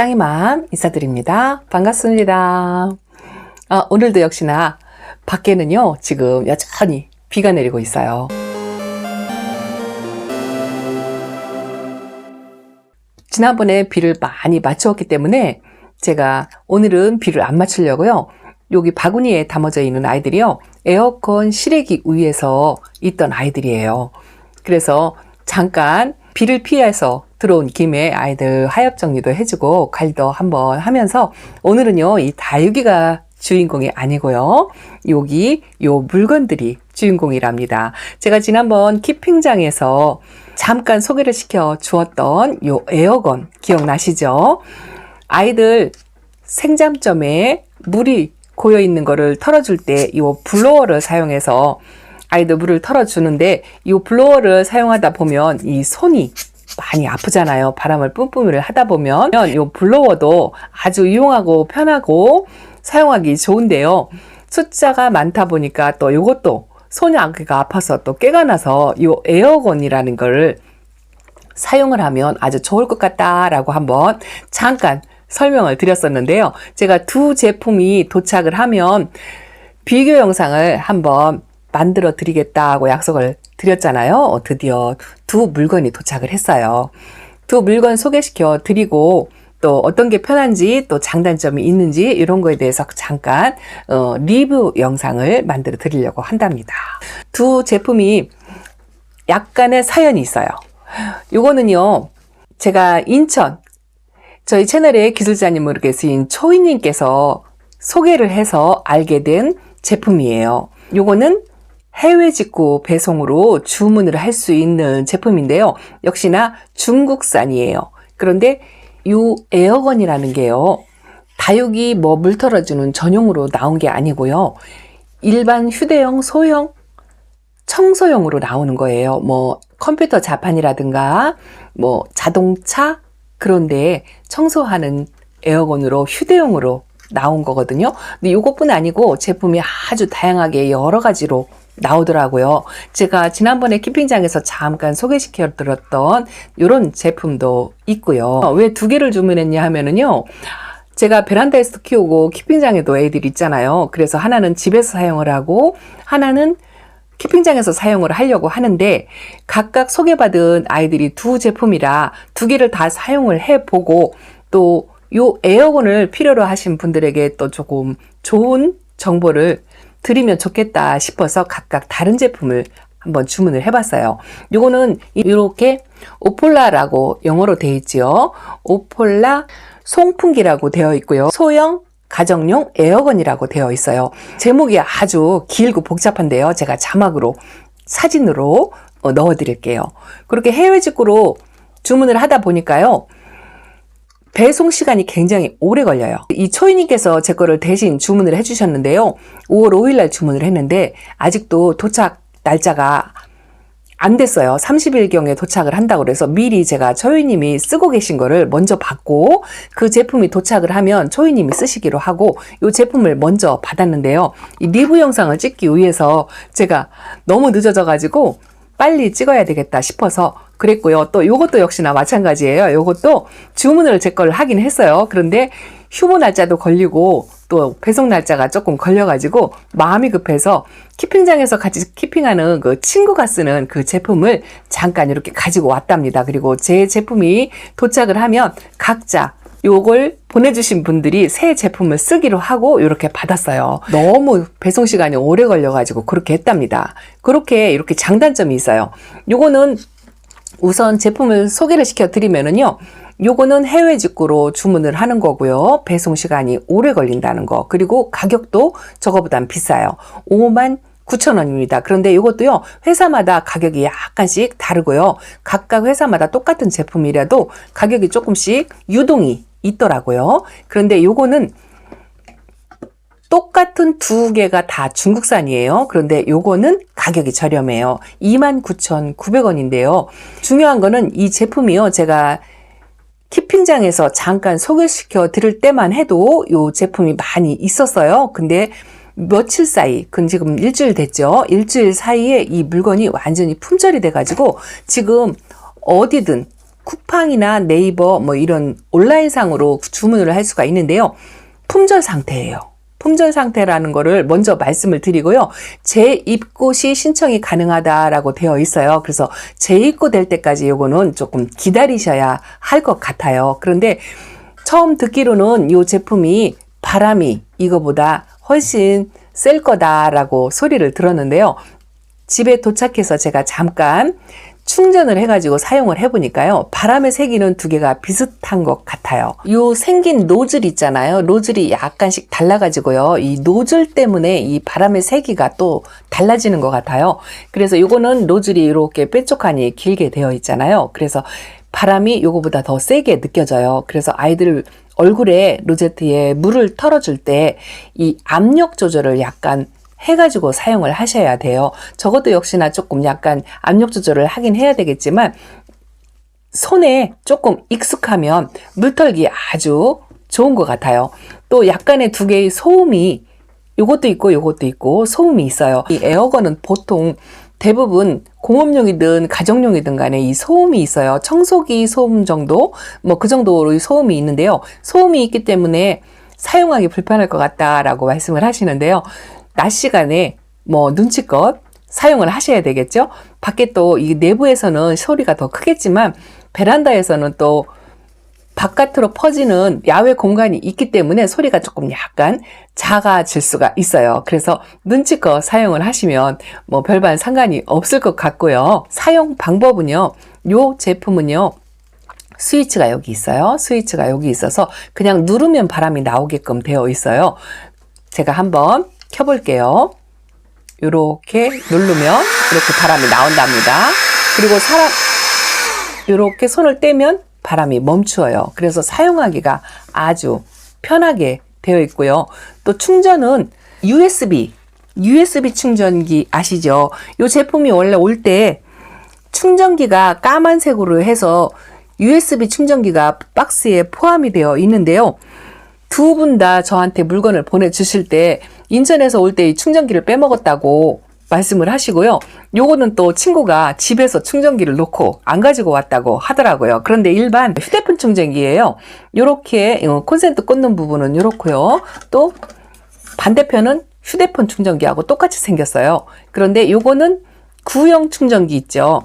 짱이맘 인사드립니다. 반갑습니다. 오늘도 역시나 밖에는요 지금 여전히 비가 내리고 있어요. 지난번에 비를 많이 맞추었기 때문에 제가 오늘은 비를 안 맞추려고요, 여기 바구니에 담아져 있는 아이들이요, 에어컨 실외기 위에서 있던 아이들이에요. 그래서 잠깐 비를 피해서 들어온 김에 아이들 하엽 정리도 해주고 관리도 한번 하면서, 오늘은요 이 다육이가 주인공이 아니고요, 여기 요 물건들이 주인공이랍니다. 제가 지난번 키핑장에서 잠깐 소개를 시켜 주었던 요 에어건 기억나시죠? 아이들 생잠점에 물이 고여 있는 거를 털어줄 때 요 블로어를 사용해서 아이들 물을 털어주는데, 이 블로어를 사용하다 보면 이 손이 많이 아프잖아요. 바람을 뿜뿜이를 하다 보면 이 블로어도 아주 유용하고 편하고 사용하기 좋은데요, 숫자가 많다 보니까 또 이것도 손이 아파서 또 깨가 나서 이 에어건이라는 걸 사용을 하면 아주 좋을 것 같다라고 한번 잠깐 설명을 드렸었는데요. 제가 두 제품이 도착을 하면 비교 영상을 한번 만들어 드리겠다고 약속을 드렸잖아요. 드디어 두 물건이 도착을 했어요. 두 물건 소개시켜 드리고 또 어떤 게 편한지 또 장단점이 있는지 이런 거에 대해서 잠깐 리뷰 영상을 만들어 드리려고 한답니다. 두 제품이 약간의 사연이 있어요. 요거는요, 제가 인천 저희 채널의 기술자님으로 계신 초이님께서 소개를 해서 알게 된 제품이에요. 요거는 해외 직구 배송으로 주문을 할 수 있는 제품인데요, 역시나 중국산이에요. 그런데 이 에어건이라는 게요, 다육이 물 털어주는 전용으로 나온 게 아니고요, 일반 휴대용, 소형, 청소용으로 나오는 거예요. 컴퓨터 자판이라든가 자동차 그런데 청소하는 에어건으로 휴대용으로 나온 거거든요. 근데 이것뿐 아니고 제품이 아주 다양하게 여러 가지로 나오더라고요. 제가 지난번에 키핑장에서 잠깐 소개시켜 드렸던 이런 제품도 있고요. 왜 두 개를 주문했냐 하면은요, 제가 베란다에서도 키우고 키핑장에도 애들이 있잖아요. 그래서 하나는 집에서 사용을 하고 하나는 키핑장에서 사용을 하려고 하는데, 각각 소개받은 아이들이 두 제품이라 두 개를 다 사용을 해보고 또 요 에어건을 필요로 하신 분들에게 또 조금 좋은 정보를 드리면 좋겠다 싶어서 각각 다른 제품을 한번 주문을 해봤어요. 요거는 이렇게 오폴라라고 영어로 되어 있지요. 오폴라 송풍기라고 되어 있고요, 소형 가정용 에어건이라고 되어 있어요. 제목이 아주 길고 복잡한데요, 제가 자막으로 사진으로 넣어 드릴게요. 그렇게 해외 직구로 주문을 하다 보니까요, 배송 시간이 굉장히 오래 걸려요. 이 초이님께서 제 거를 대신 주문을 해주셨는데요, 5월 5일 날 주문을 했는데 아직도 도착 날짜가 안 됐어요. 30일경에 도착을 한다고 그래서 미리 제가 초이님이 쓰고 계신 거를 먼저 받고, 그 제품이 도착을 하면 초이님이 쓰시기로 하고 이 제품을 먼저 받았는데요, 이 리뷰 영상을 찍기 위해서 제가 너무 늦어져 가지고 빨리 찍어야 되겠다 싶어서 그랬고요. 또 요것도 역시나 마찬가지예요. 요것도 주문을 제 걸 하긴 했어요. 그런데 휴무 날짜도 걸리고 또 배송 날짜가 조금 걸려가지고 마음이 급해서 키핑장에서 같이 키핑하는 그 친구가 쓰는 그 제품을 잠깐 이렇게 가지고 왔답니다. 그리고 제 제품이 도착을 하면 각자 요걸 보내주신 분들이 새 제품을 쓰기로 하고 이렇게 받았어요. 너무 배송 시간이 오래 걸려가지고 그렇게 했답니다. 이렇게 장단점이 있어요. 요거는 우선 제품을 소개를 시켜드리면은요, 요거는 해외 직구로 주문을 하는 거고요, 배송 시간이 오래 걸린다는 거, 그리고 가격도 저거보단 비싸요. 59,000원입니다. 그런데 이것도요, 회사마다 가격이 약간씩 다르고요, 각각 회사마다 똑같은 제품이라도 가격이 조금씩 유동이 있더라고요. 그런데 요거는 똑같은 두 개가 다 중국산이에요. 그런데 요거는 가격이 저렴해요. 29,900원인데요. 중요한 거는 이 제품이요, 제가 키핑장에서 잠깐 소개시켜 드릴 때만 해도 요 제품이 많이 있었어요. 근데 며칠 사이, 지금 일주일 됐죠. 일주일 사이에 이 물건이 완전히 품절이 돼가지고 지금 어디든 쿠팡이나 네이버 뭐 이런 온라인상으로 주문을 할 수가 있는데요. 품절 상태예요. 품절 상태라는 거를 먼저 말씀을 드리고요. 재입고 시 신청이 가능하다라고 되어 있어요. 그래서 재입고 될 때까지 요거는 조금 기다리셔야 할 것 같아요. 그런데 처음 듣기로는 이 제품이 바람이 이거보다 훨씬 셀 거다라고 소리를 들었는데요. 집에 도착해서 제가 잠깐 충전을 해가지고 사용을 해보니까요. 바람의 세기는 두 개가 비슷한 것 같아요. 요 생긴 노즐 있잖아요. 노즐이 약간씩 달라가지고요. 이 노즐 때문에 이 바람의 세기가 또 달라지는 것 같아요. 그래서 요거는 노즐이 이렇게 뾰족하니 길게 되어 있잖아요. 그래서 바람이 요거보다 더 세게 느껴져요. 그래서 아이들 얼굴에 로제트에 물을 털어줄 때 이 압력 조절을 약간 해가지고 사용을 하셔야 돼요. 저것도 역시나 조금 약간 압력 조절을 하긴 해야 되겠지만 손에 조금 익숙하면 물털기 아주 좋은 것 같아요. 또 약간의 두 개의 소음이 요것도 있고 소음이 있어요. 이 에어건은 보통 대부분 공업용이든 가정용이든 간에 이 소음이 있어요. 청소기 소음 정도 뭐 그 정도로 소음이 있는데요. 소음이 있기 때문에 사용하기 불편할 것 같다라고 말씀을 하시는데요. 낮 시간에 뭐 눈치껏 사용을 하셔야 되겠죠. 밖에 또 이 내부에서는 소리가 더 크겠지만 베란다에서는 또 바깥으로 퍼지는 야외 공간이 있기 때문에 소리가 조금 약간 작아질 수가 있어요. 그래서 눈치껏 사용을 하시면 뭐 별반 상관이 없을 것 같고요. 사용 방법은요. 요 제품은요. 스위치가 여기 있어요. 스위치가 여기 있어서 그냥 누르면 바람이 나오게끔 되어 있어요. 제가 한번 켜볼게요. 이렇게 누르면 이렇게 바람이 나온답니다. 그리고 이렇게 손을 떼면 바람이 멈추어요. 그래서 사용하기가 아주 편하게 되어 있고요. 또 충전은 USB 충전기 아시죠? 이 제품이 원래 올 때 충전기가 까만색으로 해서 USB 충전기가 박스에 포함이 되어 있는데요. 두 분 다 저한테 물건을 보내주실 때 인천에서 올 때 이 충전기를 빼먹었다고 말씀을 하시고요. 요거는 또 친구가 집에서 충전기를 놓고 안 가지고 왔다고 하더라고요. 그런데 일반 휴대폰 충전기예요. 요렇게 콘센트 꽂는 부분은 요렇고요. 또 반대편은 휴대폰 충전기하고 똑같이 생겼어요. 그런데 요거는 구형 충전기 있죠.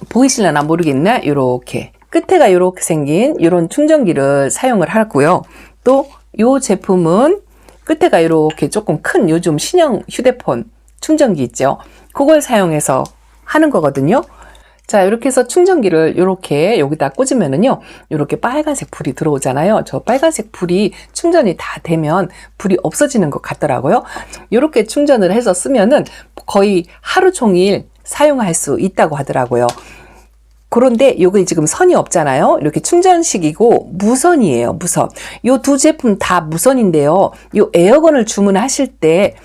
보이실려나 모르겠나? 요렇게 끝에가 요렇게 생긴 요런 충전기를 사용을 하고요. 또 요 제품은 끝에가 이렇게 조금 큰 요즘 신형 휴대폰 충전기 있죠. 그걸 사용해서 하는 거거든요. 자, 이렇게 해서 충전기를 이렇게 여기다 꽂으면은요, 이렇게 빨간색 불이 들어오잖아요. 저 빨간색 불이 충전이 다 되면 불이 없어지는 것 같더라고요. 이렇게 충전을 해서 쓰면은 거의 하루 종일 사용할 수 있다고 하더라고요. 그런데 요게 지금 선이 없잖아요. 이렇게 충전식이고 무선이에요. 무선. 요 두 제품 다 무선인데요. 요 에어건을 주문하실 때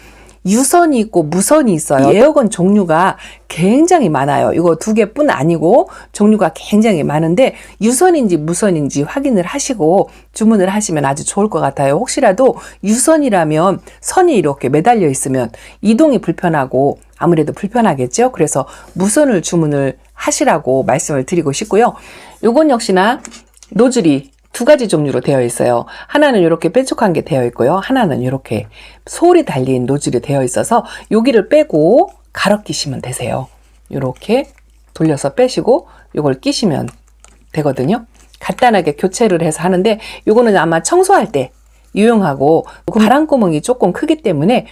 유선이 있고 무선이 있어요. 에어건 종류가 굉장히 많아요. 이거 두 개뿐 아니고 종류가 굉장히 많은데 유선인지 무선인지 확인을 하시고 주문을 하시면 아주 좋을 것 같아요. 혹시라도 유선이라면 선이 이렇게 매달려 있으면 이동이 불편하고 아무래도 불편하겠죠. 그래서 무선을 주문을 하시라고 말씀을 드리고 싶고요. 요건 역시나 노즐이 두 가지 종류로 되어 있어요. 하나는 이렇게 뾰족한 게 되어 있고요. 하나는 이렇게 솔이 달린 노즐이 되어 있어서 여기를 빼고 갈아 끼시면 되세요. 이렇게 돌려서 빼시고 이걸 끼시면 되거든요. 간단하게 교체를 해서 하는데 요거는 아마 청소할 때 유용하고 바람구멍이 조금 크기 때문에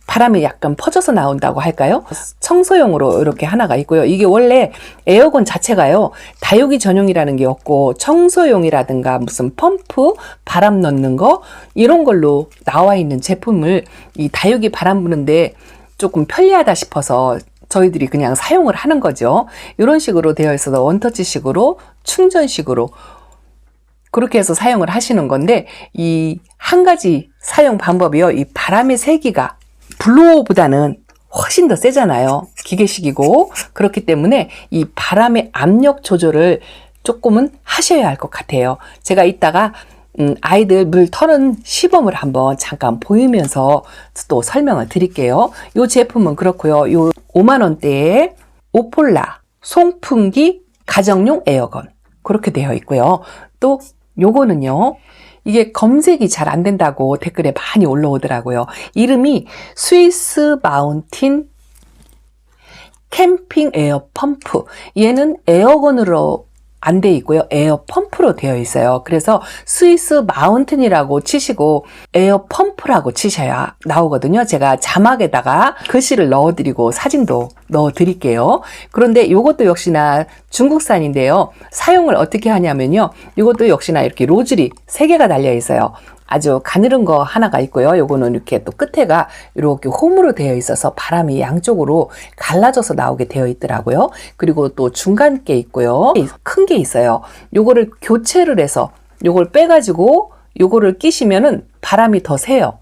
바람이 약간 퍼져서 나온다고 할까요? 청소용으로 이렇게 하나가 있고요. 이게 원래 에어건 자체가요. 다육이 전용이라는 게 없고 청소용이라든가 무슨 펌프, 바람 넣는 거 이런 걸로 나와 있는 제품을 이 다육이 바람 부는데 조금 편리하다 싶어서 저희들이 그냥 사용을 하는 거죠. 이런 식으로 되어 있어서 원터치식으로 충전식으로 그렇게 해서 사용을 하시는 건데 이 한 가지 사용 방법이요. 이 바람의 세기가 블로어보다는 훨씬 더 세잖아요. 기계식이고 그렇기 때문에 이 바람의 압력 조절을 조금은 하셔야 할 것 같아요. 제가 이따가 아이들 물 터는 시범을 한번 잠깐 보이면서 또 설명을 드릴게요. 이 제품은 그렇고요. 요 5만 원대의 오폴라 송풍기 가정용 에어건 그렇게 되어 있고요. 또 요거는요. 이게 검색이 잘 안 된다고 댓글에 많이 올라오더라고요. 이름이 스위스 마운틴 캠핑 에어 펌프. 얘는 에어건으로 안 돼 있고요. 에어 펌프로 되어 있어요. 그래서 스위스 마운틴이라고 치시고 에어 펌프라고 치셔야 나오거든요. 제가 자막에다가 글씨를 넣어드리고 사진도 넣어드릴게요. 그런데 이것도 역시나 중국산인데요. 사용을 어떻게 하냐면요. 이것도 역시나 이렇게 로즐이 3개가 달려 있어요. 아주 가늘은 거 하나가 있고요. 요거는 이렇게 또 끝에가 이렇게 홈으로 되어 있어서 바람이 양쪽으로 갈라져서 나오게 되어 있더라고요. 그리고 또 중간 게 있고요. 큰 게 있어요. 요거를 교체를 해서 요걸 빼가지고 요거를 끼시면은 바람이 더 새요.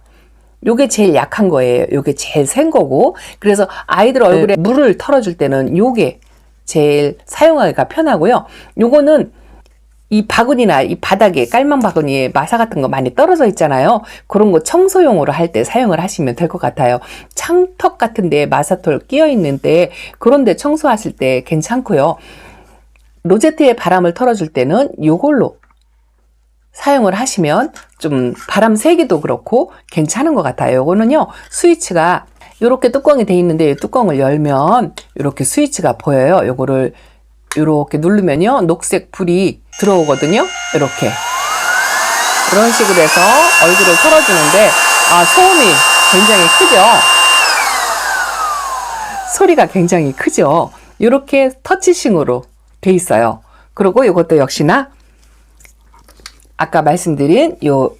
요게 제일 약한 거예요. 요게 제일 센 거고. 그래서 아이들 얼굴에 물을 털어줄 때는 요게 제일 사용하기가 편하고요. 요거는 이 바구니나 이 바닥에 깔망 바구니에 마사 같은 거 많이 떨어져 있잖아요. 그런 거 청소용으로 할 때 사용을 하시면 될 것 같아요. 창턱 같은 데 마사톨 끼어 있는데 그런 데 청소하실 때 괜찮고요. 로제트에 바람을 털어줄 때는 이걸로 사용을 하시면 좀 바람 세기도 그렇고 괜찮은 것 같아요. 이거는요 스위치가 이렇게 뚜껑이 돼 있는데 이 뚜껑을 열면 이렇게 스위치가 보여요. 요거를 이렇게 누르면요 녹색 불이 들어오거든요. 이렇게 이런 식으로 해서 얼굴을 털어주는데 소음이 굉장히 크죠. 소리가 굉장히 크죠. 이렇게 터치식으로 돼 있어요. 그리고 이것도 역시나 아까 말씀드린 요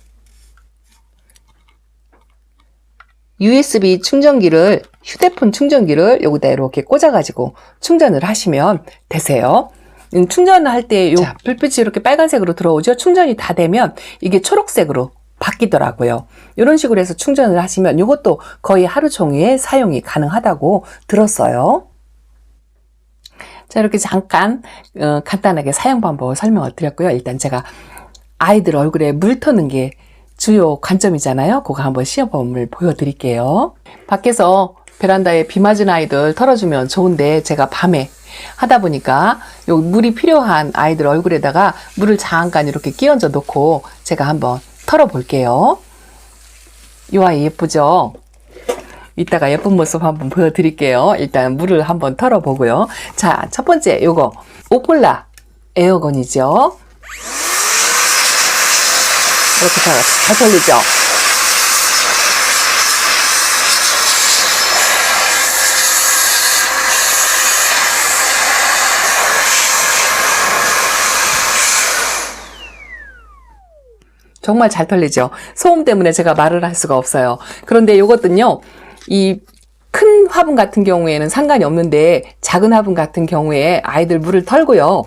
USB 충전기를 휴대폰 충전기를 여기다 이렇게 꽂아가지고 충전을 하시면 되세요. 충전을 할 때 요 불빛이 이렇게 빨간색으로 들어오죠. 충전이 다 되면 이게 초록색으로 바뀌더라고요. 이런 식으로 해서 충전을 하시면 이것도 거의 하루 종일 사용이 가능하다고 들었어요. 자, 이렇게 잠깐 간단하게 사용 방법을 설명을 드렸고요. 일단 제가 아이들 얼굴에 물 터는 게 주요 관점이잖아요. 그거 한번 시험을 보여드릴게요. 밖에서 베란다에 비 맞은 아이들 털어주면 좋은데 제가 밤에 하다 보니까 요 물이 필요한 아이들 얼굴에다가 물을 잠깐 이렇게 끼얹어 놓고 제가 한번 털어 볼게요. 이 아이 예쁘죠? 이따가 예쁜 모습 한번 보여드릴게요. 일단 물을 한번 털어 보고요. 자, 첫 번째 요거 오폴라 에어건이죠. 이렇게 잘 돌리죠. 정말 잘 털리죠. 소음 때문에 제가 말을 할 수가 없어요. 그런데 이것도요. 이 큰 화분 같은 경우에는 상관이 없는데 작은 화분 같은 경우에 아이들 물을 털고요.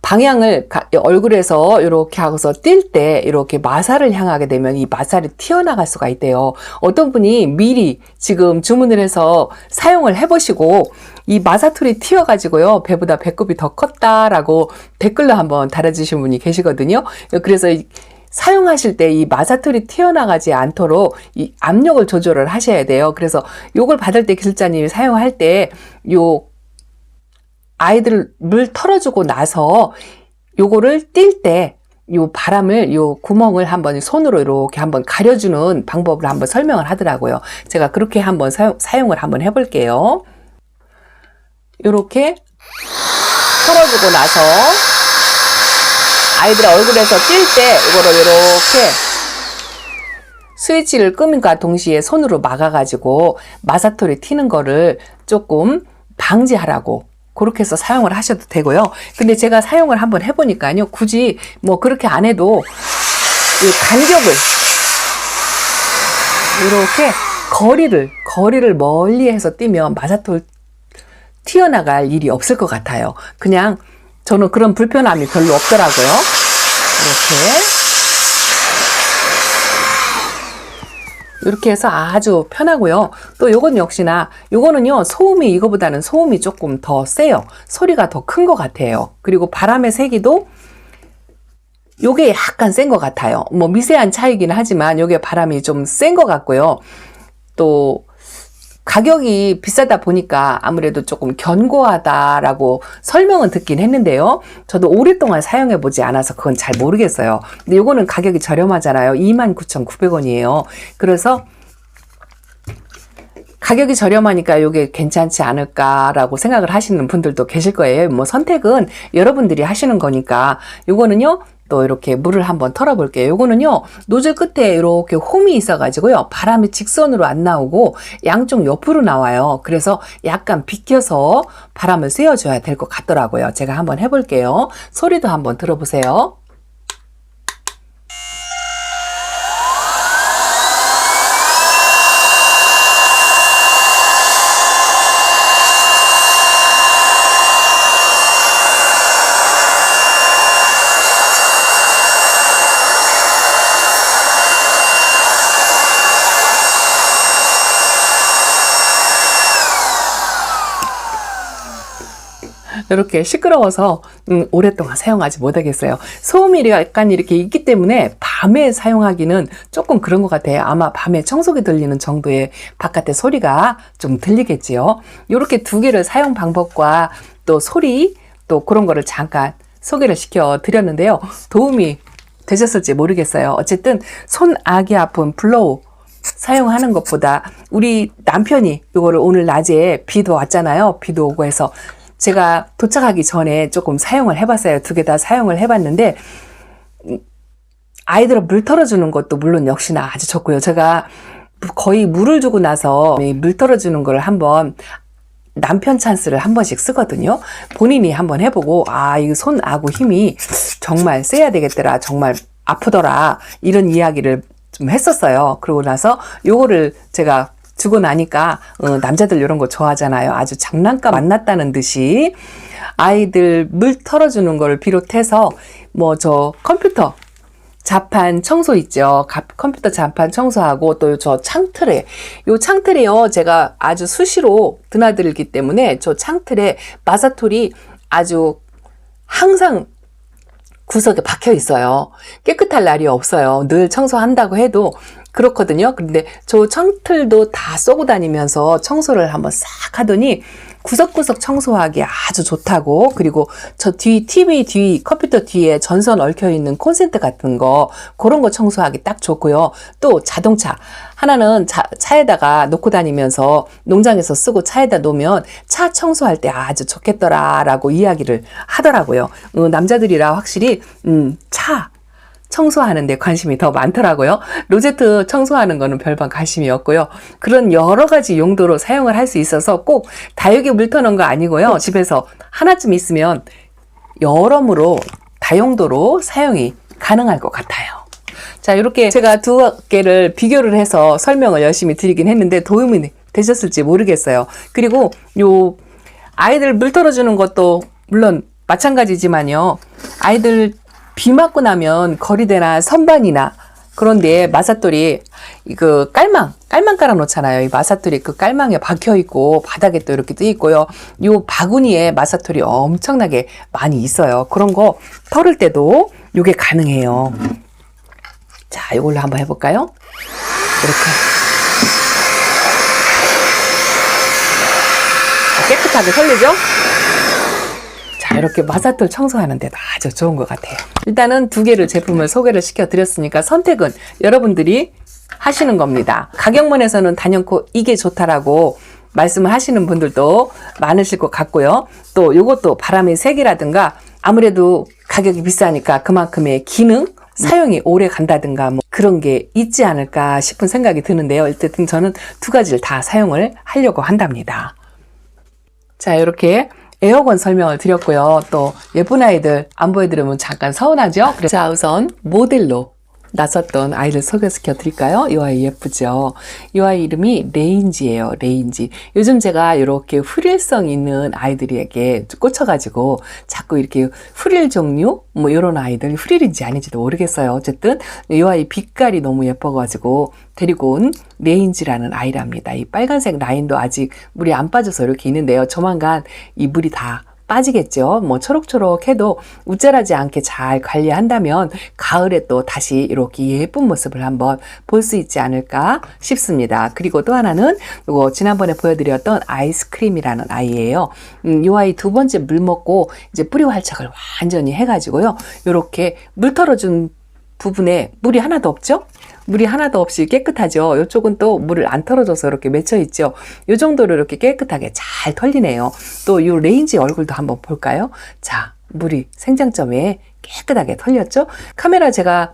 방향을 얼굴에서 이렇게 하고서 뛸 때 이렇게 마사를 향하게 되면 이 마사를 튀어나갈 수가 있대요. 어떤 분이 미리 지금 주문을 해서 사용을 해보시고 이 마사툴이 튀어가지고요. 배보다 배꼽이 더 컸다라고 댓글로 한번 달아주신 분이 계시거든요. 그래서 사용하실 때 이 마사툴이 튀어나가지 않도록 이 압력을 조절을 하셔야 돼요. 그래서 요걸 받을 때 기술자님이 사용할 때 요 아이들 물 털어주고 나서 요거를 뛸 때 요 바람을 요 구멍을 한번 손으로 이렇게 한번 가려주는 방법을 한번 설명을 하더라고요. 제가 그렇게 한번 사용을 한번 해볼게요. 요렇게 털어주고 나서 아이들 얼굴에서 뛸 때 이거를 이렇게 스위치를 끄는과 동시에 손으로 막아가지고 마사토리 튀는 거를 조금 방지하라고 그렇게 해서 사용을 하셔도 되고요. 근데 제가 사용을 한번 해보니까요. 굳이 뭐 그렇게 안 해도 이 간격을 이렇게 거리를 멀리 해서 뛰면 마사토 튀어나갈 일이 없을 것 같아요. 그냥 저는 그런 불편함이 별로 없더라고요. 이렇게 해서 아주 편하고요. 또 요건 역시나 요거는요 소음이 이거보다는 소음이 조금 더 세요. 소리가 더 큰 것 같아요. 그리고 바람의 세기도 요게 약간 센 것 같아요. 뭐 미세한 차이긴 하지만 요게 바람이 좀 센 것 같고요. 또 가격이 비싸다 보니까 아무래도 조금 견고하다라고 설명은 듣긴 했는데요. 저도 오랫동안 사용해 보지 않아서 그건 잘 모르겠어요. 근데 요거는 가격이 저렴하잖아요. 29,900원이에요. 그래서 가격이 저렴하니까 요게 괜찮지 않을까라고 생각을 하시는 분들도 계실 거예요. 뭐 선택은 여러분들이 하시는 거니까. 요거는요, 또 이렇게 물을 한번 털어 볼게요. 요거는요, 노즐 끝에 이렇게 홈이 있어 가지고요, 바람이 직선으로 안 나오고 양쪽 옆으로 나와요. 그래서 약간 비껴서 바람을 쐬어줘야 될 것 같더라고요. 제가 한번 해볼게요. 소리도 한번 들어보세요. 이렇게 시끄러워서 오랫동안 사용하지 못하겠어요. 소음이 약간 이렇게 있기 때문에 밤에 사용하기는 조금 그런 것 같아요. 아마 밤에 청소기 들리는 정도의 바깥의 소리가 좀 들리겠지요. 이렇게 두 개를 사용 방법과 또 소리, 또 그런 거를 잠깐 소개를 시켜 드렸는데요. 도움이 되셨을지 모르겠어요. 어쨌든 손아귀 아픈 블로우 사용하는 것보다 우리 남편이 이거를 오늘 낮에 비도 왔잖아요. 비도 오고 해서 제가 도착하기 전에 조금 사용을 해봤어요. 두 개 다 사용을 해봤는데 아이들 물 털어주는 것도 물론 역시나 아주 좋고요. 제가 거의 물을 주고 나서 물 털어주는 걸 한번 남편 찬스를 한 번씩 쓰거든요. 본인이 한번 해보고 이 손아구 힘이 정말 세야 되겠더라. 정말 아프더라. 이런 이야기를 좀 했었어요. 그러고 나서 요거를 제가 주고 나니까 남자들 이런 거 좋아하잖아요. 아주 장난감 만났다는 듯이 아이들 물 털어주는 걸 비롯해서 뭐 저 컴퓨터 자판 청소 있죠. 컴퓨터 자판 청소하고 또 저 창틀에 요 창틀에요. 제가 아주 수시로 드나들기 때문에 저 창틀에 마사톨이 아주 항상 구석에 박혀 있어요. 깨끗할 날이 없어요. 늘 청소한다고 해도 그렇거든요. 근데 저 창틀도 다 쏘고 다니면서 청소를 한번 싹 하더니 구석구석 청소하기 아주 좋다고. 그리고 저 뒤 TV 뒤 컴퓨터 뒤에 전선 얽혀 있는 콘센트 같은 거 그런 거 청소하기 딱 좋고요. 또 자동차 하나는 차에다가 놓고 다니면서 농장에서 쓰고 차에다 놓으면 차 청소할 때 아주 좋겠더라라고 이야기를 하더라고요. 남자들이라 확실히 차 청소하는 데 관심이 더 많더라고요. 로제트 청소하는 거는 별반 관심이 없고요. 그런 여러 가지 용도로 사용을 할 수 있어서 꼭 다육이 물 터는 거 아니고요. 집에서 하나쯤 있으면 여러모로 다용도로 사용이 가능할 것 같아요. 자, 이렇게 제가 두 개를 비교를 해서 설명을 열심히 드리긴 했는데 도움이 되셨을지 모르겠어요. 그리고 요 아이들 물 털어주는 것도 물론 마찬가지지만요. 아이들 비 맞고 나면 거리대나 선반이나 그런데 마사톨이 그 깔망 깔아 놓잖아요. 이 마사톨이 그 깔망에 박혀 있고 바닥에 또 이렇게 뜨 있고요. 요 바구니에 마사톨이 엄청나게 많이 있어요. 그런 거 털을 때도 요게 가능해요. 자, 이걸로 한번 해볼까요? 이렇게 깨끗하게 털리죠? 자, 이렇게 마사톨 청소하는 데도 아주 좋은 것 같아요. 일단은 두 개를 제품을 소개를 시켜드렸으니까 선택은 여러분들이 하시는 겁니다. 가격면에서는 단연코 이게 좋다라고 말씀을 하시는 분들도 많으실 것 같고요. 또 이것도 바람의 색이라든가 아무래도 가격이 비싸니까 그만큼의 기능, 사용이 오래 간다든가 뭐 그런 게 있지 않을까 싶은 생각이 드는데요. 어쨌든 저는 두 가지를 다 사용을 하려고 한답니다. 자, 이렇게 에어건 설명을 드렸고요. 또 예쁜 아이들 안 보여드리면 잠깐 서운하죠? 자, 우선 모델로 나섰던 아이를 소개시켜 드릴까요? 이 아이 예쁘죠? 이 아이 이름이 레인지예요. 레인지. 요즘 제가 이렇게 프릴성 있는 아이들에게 꽂혀가지고 자꾸 이렇게 프릴 종류 뭐 이런 아이들 프릴인지 아닌지도 모르겠어요. 어쨌든 이 아이 빛깔이 너무 예뻐가지고 데리고 온 레인지라는 아이랍니다. 이 빨간색 라인도 아직 물이 안 빠져서 이렇게 있는데요. 조만간 이 물이 다 빠지겠죠. 뭐 초록초록해도 우쭐하지 않게 잘 관리한다면 가을에 또 다시 이렇게 예쁜 모습을 한번 볼 수 있지 않을까 싶습니다. 그리고 또 하나는 이거 지난번에 보여드렸던 아이스크림이라는 아이예요. 이 아이 두 번째 물 먹고 이제 뿌리 활착을 완전히 해가지고요. 이렇게 물 털어준 부분에 물이 하나도 없죠? 물이 하나도 없이 깨끗하죠. 이쪽은 또 물을 안 털어줘서 이렇게 맺혀 있죠. 이 정도로 이렇게 깨끗하게 잘 털리네요. 또 이 레인지 얼굴도 한번 볼까요? 자, 물이 생장점에 깨끗하게 털렸죠? 카메라 제가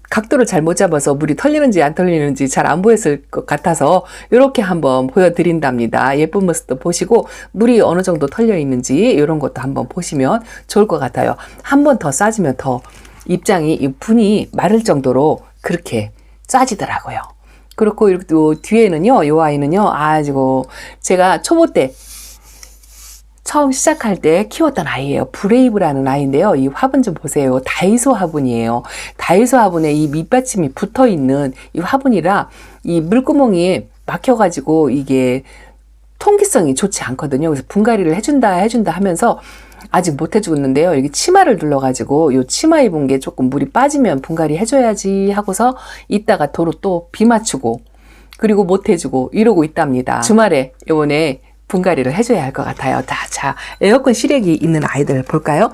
각도를 잘 못 잡아서 물이 털리는지 안 털리는지 잘 안 보였을 것 같아서 이렇게 한번 보여드린답니다. 예쁜 모습도 보시고 물이 어느 정도 털려 있는지 이런 것도 한번 보시면 좋을 것 같아요. 한 번 더 싸주면 더 입장이, 이 분이 마를 정도로 그렇게 짜지더라고요. 그렇고 이렇게 또 뒤에는요, 이 아이는요, 아주 제가 초보 때 처음 시작할 때 키웠던 아이예요. 브레이브라는 아이인데요. 이 화분 좀 보세요. 다이소 화분이에요. 다이소 화분에 이 밑받침이 붙어 있는 이 화분이라 이 물구멍이 막혀가지고 이게 통기성이 좋지 않거든요. 그래서 분갈이를 해준다 하면서 아직 못 해주었는데요. 여기 치마를 둘러가지고 이 치마 입은 게 조금 물이 빠지면 분갈이 해줘야지 하고서 이따가 도로 또 비 맞추고 그리고 못 해주고 이러고 있답니다. 주말에 이번에 분갈이를 해줘야 할 것 같아요. 자, 에어컨 실외기 있는 아이들 볼까요?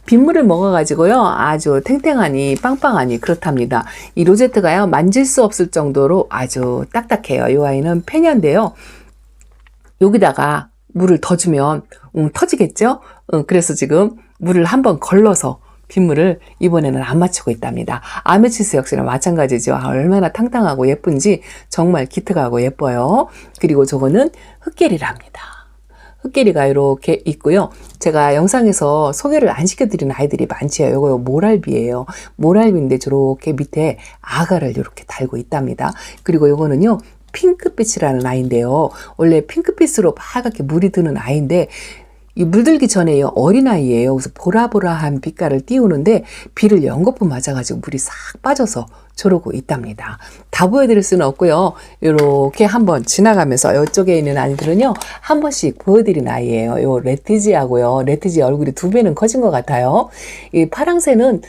빗물을 먹어가지고요. 아주 탱탱하니 빵빵하니 그렇답니다. 이 로제트가요. 만질 수 없을 정도로 아주 딱딱해요. 이 아이는 페냐인데요. 여기다가 물을 더 주면 터지겠죠? 그래서 지금 물을 한번 걸러서 빗물을 이번에는 안 맞추고 있답니다. 아메치스 역시나 마찬가지죠. 얼마나 탕탕하고 예쁜지 정말 기특하고 예뻐요. 그리고 저거는 흑계리랍니다. 흑계리가 이렇게 있고요. 제가 영상에서 소개를 안 시켜드리는 아이들이 많지요. 이거 모랄비예요. 모랄비인데 저렇게 밑에 아가를 이렇게 달고 있답니다. 그리고 이거는요. 핑크빛이라는 아이인데요. 원래 핑크빛으로 빨갛게 물이 드는 아이인데 이 물들기 전에요. 어린아이예요. 그래서 보라보라한 빛깔을 띄우는데 비를 연거푸 맞아가지고 물이 싹 빠져서 저러고 있답니다. 다 보여드릴 수는 없고요. 이렇게 한번 지나가면서 이쪽에 있는 아이들은요. 한 번씩 보여드린 아이예요. 요 레티지하고요. 레티지 얼굴이 2배는 커진 것 같아요. 이 파랑새는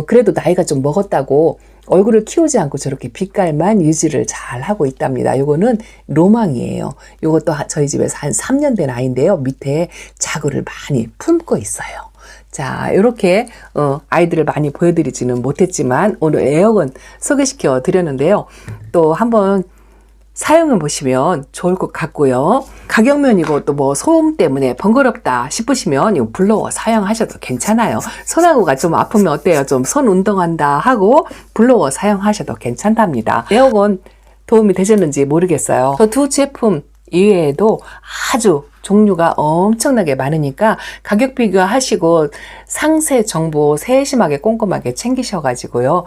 그래도 나이가 좀 먹었다고 얼굴을 키우지 않고 저렇게 빛깔만 유지를 잘 하고 있답니다. 이거는 로망이에요. 이것도 저희 집에서 한 3년 된 아이인데요. 밑에 자구를 많이 품고 있어요. 자, 이렇게 아이들을 많이 보여드리지는 못했지만 오늘 에어건 소개시켜 드렸는데요. 또 한번 사용해 보시면 좋을 것 같고요. 가격면이고 또 뭐 소음 때문에 번거롭다 싶으시면 이거 블로워 사용하셔도 괜찮아요. 손하고가 좀 아프면 어때요? 좀 손 운동한다 하고 블로워 사용하셔도 괜찮답니다. 에어건 도움이 되셨는지 모르겠어요. 저 두 제품 이외에도 아주 종류가 엄청나게 많으니까 가격 비교하시고 상세 정보 세심하게 꼼꼼하게 챙기셔가지고요.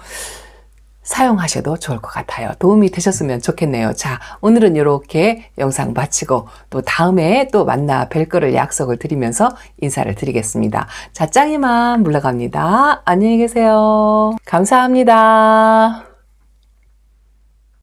사용하셔도 좋을 것 같아요. 도움이 되셨으면 좋겠네요. 자, 오늘은 이렇게 영상 마치고 또 다음에 또 만나 뵐 거를 약속을 드리면서 인사를 드리겠습니다. 자, 짱이만 물러갑니다. 안녕히 계세요. 감사합니다.